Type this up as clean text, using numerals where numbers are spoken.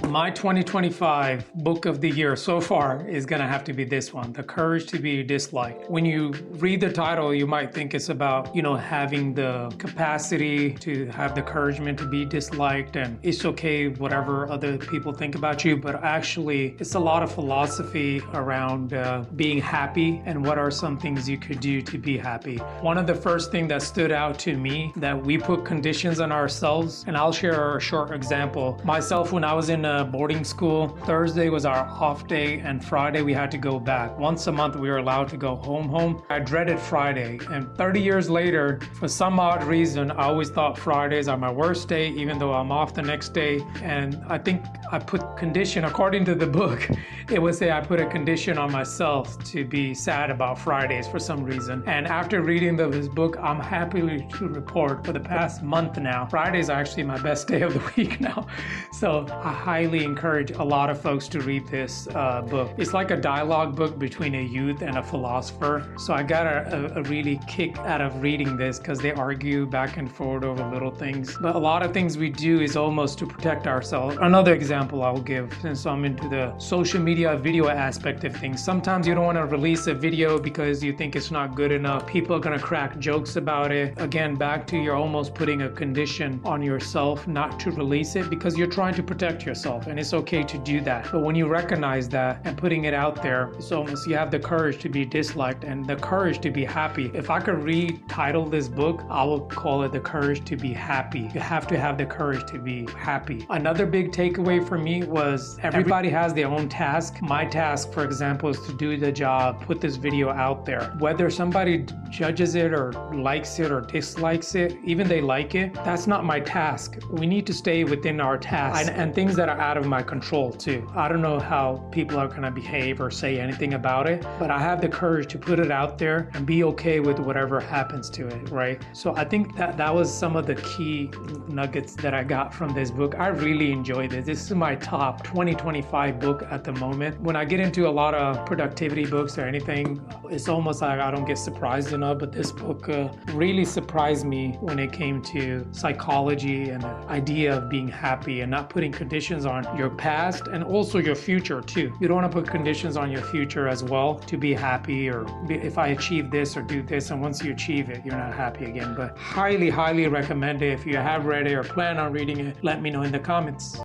My 2025 book of the year so far is going to have to be this one, The Courage to Be Disliked. When you read the title, you might think it's about, having the capacity to have the encouragement to be disliked and it's okay whatever other people think about you. But actually, it's a lot of philosophy around being happy and what are some things you could do to be happy. One of the first things that stood out to me that we put conditions on ourselves, and I'll share a short example. Myself, when I was in boarding school, Thursday was our off day and Friday we had to go back. Once a month we were allowed to go home. I dreaded Friday, and 30 years later, for some odd reason, I always thought Fridays are my worst day, even though I'm off the next day. And I think I put condition, according to the book, it would say I put a condition on myself to be sad about Fridays for some reason. And after reading this book, I'm happy to report for the past month now, Fridays are actually my best day of the week now. So I highly encourage a lot of folks to read this book. It's like a dialogue book between a youth and a philosopher. So I got a really kick out of reading this because they argue back and forth over little things. But a lot of things we do is almost to protect ourselves. Another example I'll give, since I'm into the social media video aspect of things. Sometimes you don't want to release a video because you think it's not good enough. People are going to crack jokes about it. Again, back to you're almost putting a condition on yourself not to release it because you're trying to protect yourself, and it's okay to do that. But when you recognize that and putting it out there, it's almost you have the courage to be disliked and the courage to be happy. If I could retitle this book, I would call it The Courage to Be Happy. You have to have the courage to be happy. Another big takeaway for me was everybody has their own task. My task, for example, is to do the job, put this video out there. Whether somebody judges it or likes it or dislikes it, even they like it, that's not my task. We need to stay within our task and things that are out of my control too. I don't know how people are going to behave or say anything about it, but I have the courage to put it out there and be okay with whatever happens to it, right? So I think that was some of the key nuggets that I got from this book. I really enjoyed it. This is my top 2025 book at the moment. When I get into a lot of productivity books or anything, it's almost like I don't get surprised enough, but this book really surprised me when it came to psychology and the idea of being happy and not putting conditions on your past and also your future too. You don't want to put conditions on your future as well to be happy, or if I achieve this or do this, and once you achieve it, you're not happy again. But highly recommend it. If you have read it or plan on reading it, let me know in the comments.